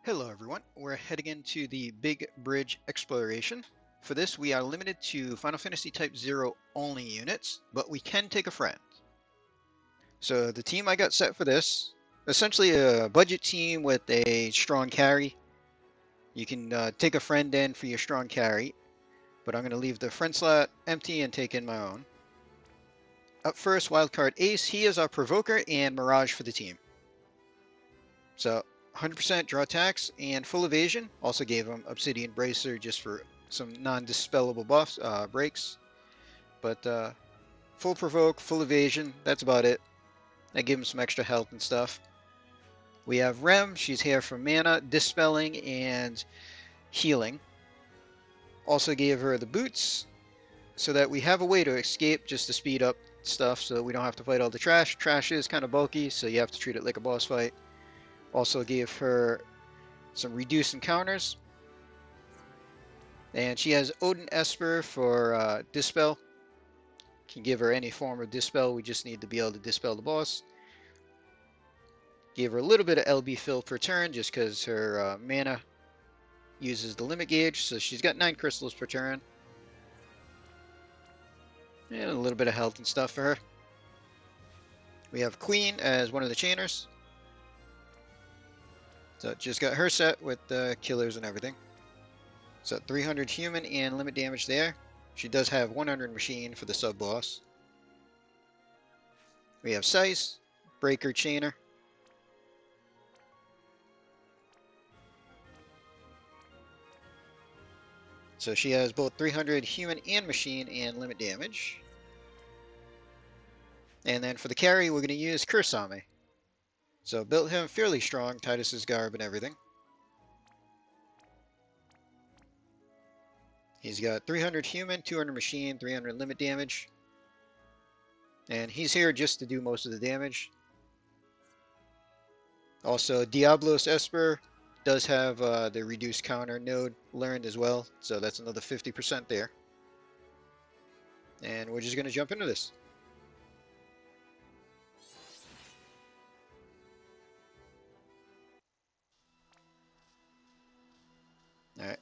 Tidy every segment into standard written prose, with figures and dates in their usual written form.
Hello everyone, we're heading into the Big Bridge Exploration. For this we are limited to Final Fantasy Type 0 only units, but we can take a friend. So the team I got set for this, essentially a budget team with a strong carry. You can take a friend in for your strong carry, but I'm going to leave the friend slot empty and take in my own. Up first, Wildcard Ace, he is our Provoker and Mirage for the team. So 100% draw attacks and full evasion. Also gave him Obsidian Bracer just for some non-dispellable buffs, breaks. But full provoke, full evasion, that's about it. I give him some extra health and stuff. We have Rem, she's here for mana, dispelling, and healing. Also gave her the boots so that we have a way to escape just to speed up stuff so that we don't have to fight all the trash. Trash is kind of bulky, so you have to treat it like a boss fight. Also gave her some reduced encounters. And she has Odin Esper for Dispel. Can give her any form of Dispel, we just need to be able to dispel the boss. Gave her a little bit of LB fill per turn just because her mana uses the limit gauge, so she's got 9 crystals per turn. And a little bit of health and stuff for her. We have Queen as one of the chainers. So just got her set with the killers and everything. So 300 human and limit damage there. She does have 100 machine for the sub-boss. We have Sice, Breaker Chainer. So she has both 300 human and machine and limit damage. And then for the carry, we're going to use Kursame. So built him fairly strong, Titus's garb and everything. He's got 300 human, 200 machine, 300 limit damage. And he's here just to do most of the damage. Also, Diablos Esper does have the reduced counter node learned as well, so that's another 50% there. And we're just going to jump into this. Alright,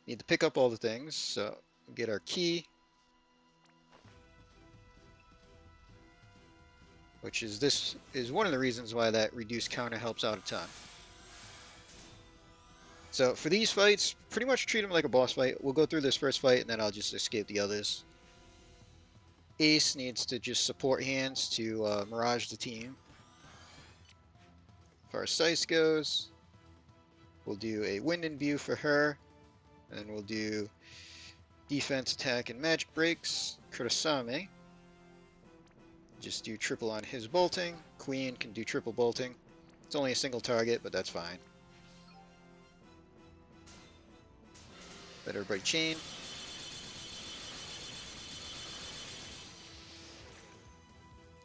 need to pick up all the things, so get our key. Which is, this is one of the reasons why that reduced counter helps out a ton. So for these fights, pretty much treat them like a boss fight. We'll go through this first fight and then I'll just escape the others. Ace needs to just support hands to mirage the team. As far as Sice goes, we'll do a wind and view for her. And then we'll do defense, attack, and magic breaks. Kurosame. Just do triple on his bolting. Queen can do triple bolting. It's only a single target, but that's fine. Let everybody chain.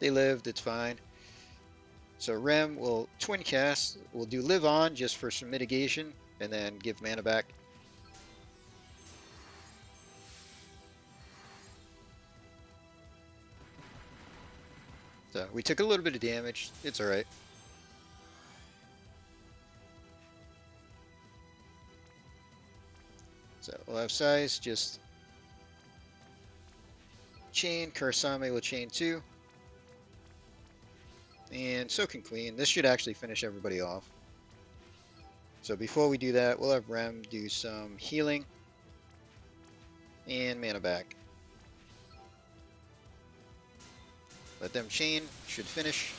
They lived, it's fine. So Rem will twin cast. We'll do live on just for some mitigation, and then give mana back. So we took a little bit of damage. It's alright. So we'll have Size just chain. Kursame will chain too. And so can Queen. This should actually finish everybody off. So before we do that, we'll have Rem do some healing and mana back. Let them chain, should finish.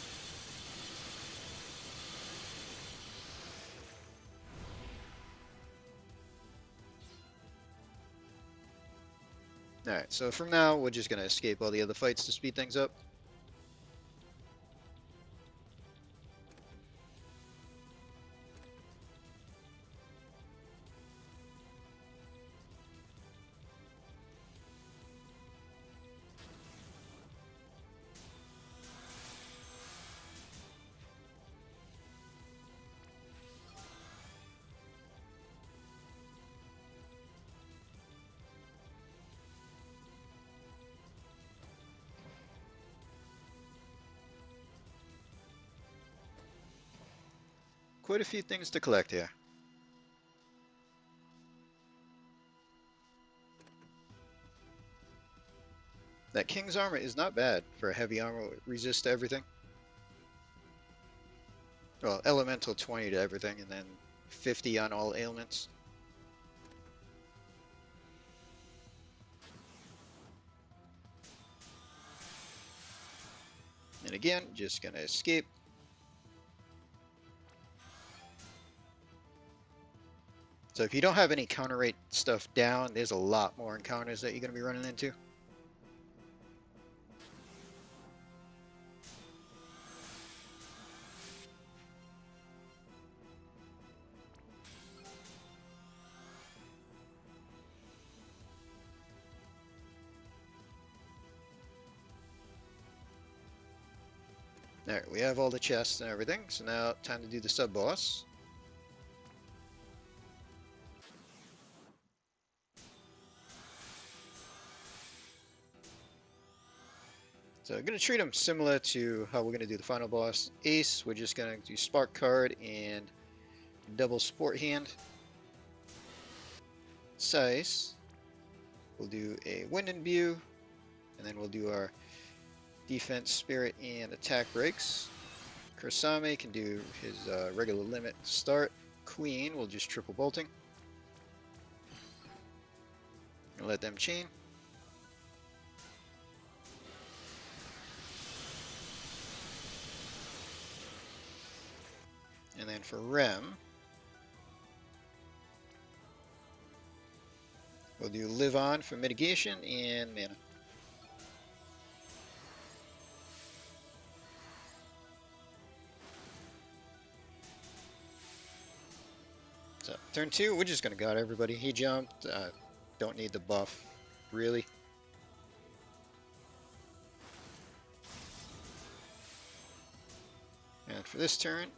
Alright, so from now, we're just going to escape all the other fights to speed things up. Quite a few things to collect here. That King's Armor is not bad for a heavy armor resist to everything. Well, elemental 20 to everything, and then 50 on all ailments. And again, just gonna escape. So if you don't have any counter rate stuff down, there's a lot more encounters that you're gonna be running into. Alright, we have all the chests and everything, so now time to do the sub-boss. So I'm going to treat him similar to how we're going to do the final boss. Ace, we're just going to do Spark Card and double Support Hand. Size, we'll do a Wind Imbue, and then we'll do our Defense, Spirit, and Attack breaks. Kursame can do his regular limit to start. Queen will just triple bolting. And let them chain. And then for Rem, we'll do Live On for mitigation and mana. So turn 2, we're just going to guard everybody. He jumped, don't need the buff, really. And for this turn,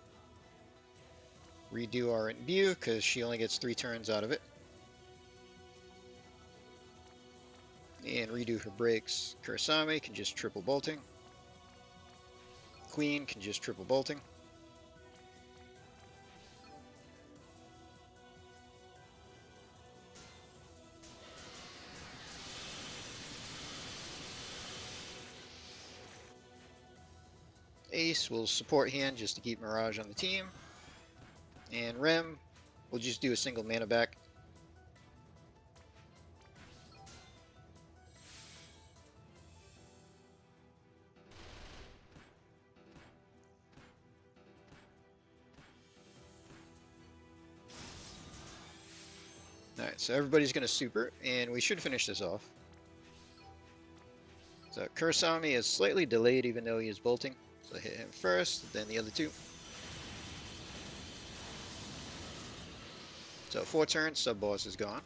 redo our Imbue, because she only gets 3 turns out of it. And redo her breaks. Kursame can just triple bolting. Queen can just triple bolting. Ace will support hand just to keep Mirage on the team. And Rem will just do a single mana back. Alright, so everybody's going to super, and we should finish this off. So Kursame is slightly delayed even though he is bolting. So hit him first, then the other 2. So 4 turns, sub-boss is gone.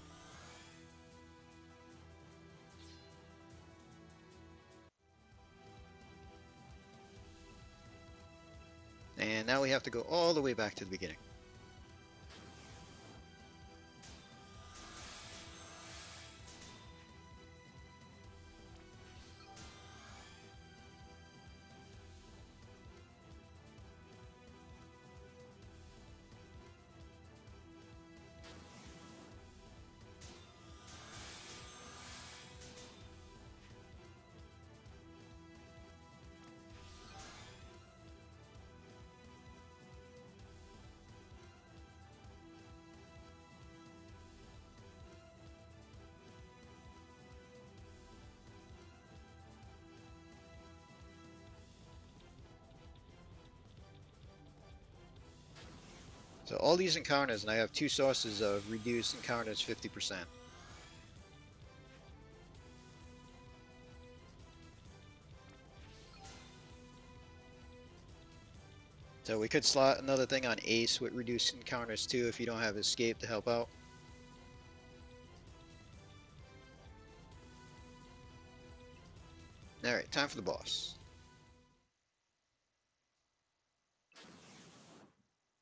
And now we have to go all the way back to the beginning. So all these encounters, and I have 2 sources of reduced encounters 50%. So we could slot another thing on Ace with reduced encounters too if you don't have Escape to help out. Alright, time for the boss.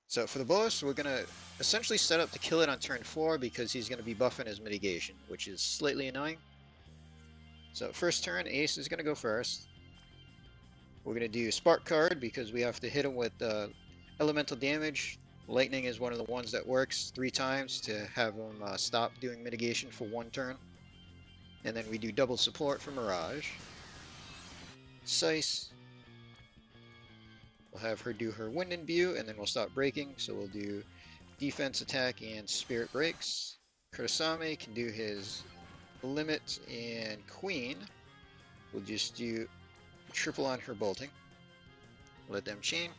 So for the boss, we're going to essentially set up to kill it on turn 4 because he's going to be buffing his mitigation, which is slightly annoying. So first turn, Ace is going to go first. We're going to do Spark Card because we have to hit him with elemental damage. Lightning is one of the ones that works 3 times to have him stop doing mitigation for 1 turn. And then we do double support for Mirage. Sice. We'll have her do her wind and imbue, and then we'll stop breaking. So we'll do defense, attack, and spirit breaks. Kurasame can do his limit, and Queen will just do triple on her bolting. Let them chain.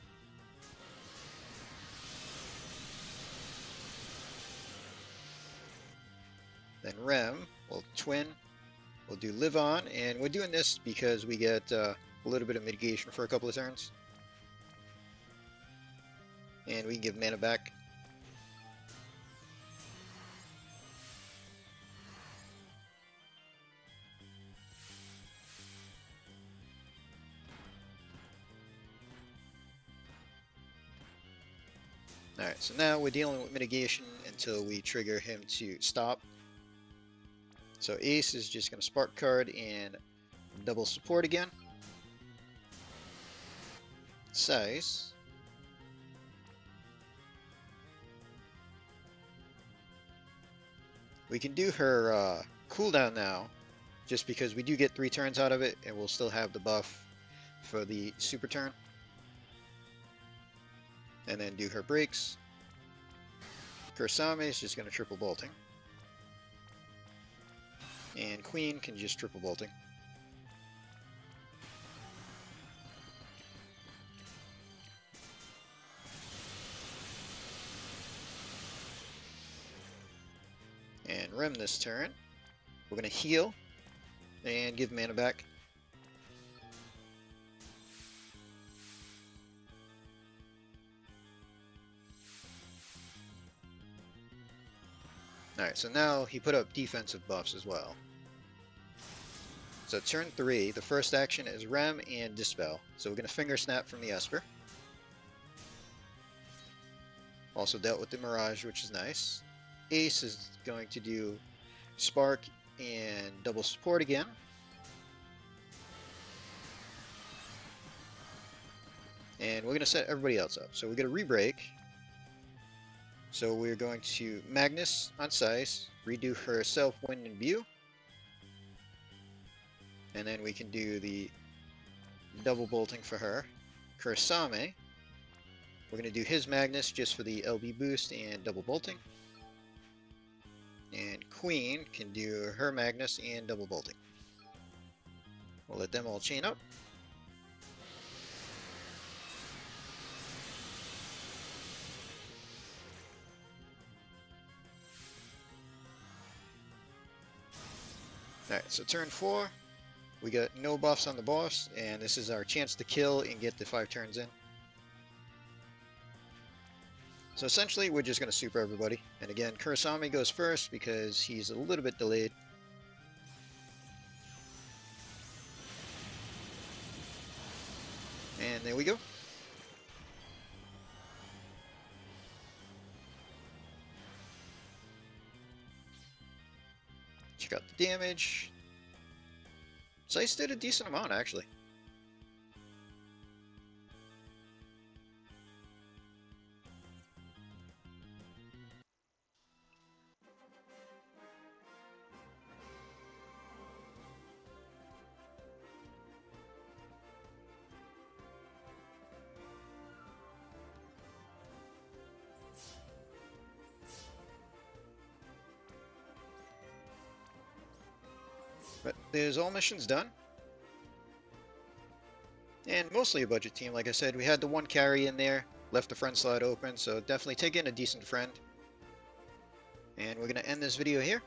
Then Rem will twin. We'll do live on, and we're doing this because we get a little bit of mitigation for a couple of turns. And we can give mana back. Alright, so now we're dealing with mitigation until we trigger him to stop. So Ace is just going to spark card and double support again. Size. We can do her cooldown now, just because we do get 3 turns out of it, and we'll still have the buff for the super turn. And then do her breaks. Kurasame is just going to triple bolting. And Queen can just triple bolting. And Rem this turn. We're going to heal and give mana back. Alright, so now he put up defensive buffs as well. So turn 3, the first action is Rem and Dispel. So we're going to Finger Snap from the Esper. Also dealt with the Mirage, which is nice. Ace is going to do Spark and double support again. And we're going to set everybody else up. So we're going to re-break. So we're going to Magnus on Size, redo her Self Wind and Imbue. And then we can do the double bolting for her. Kurasame, we're going to do his Magnus just for the LB boost and double bolting. And Queen can do her Magnus and double bolting. We'll let them all chain up. Alright, so turn 4, we got no buffs on the boss, and this is our chance to kill and get the 5 turns in. So essentially, we're just going to super everybody. And again, Kurasame goes first because he's a little bit delayed. And there we go. Check out the damage. Zeiss did a decent amount, actually. But there's all missions done. And mostly a budget team, like I said. We had the one carry in there, left the friend slot open, so definitely take in a decent friend. And we're going to end this video here.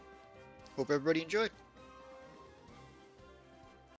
Hope everybody enjoyed.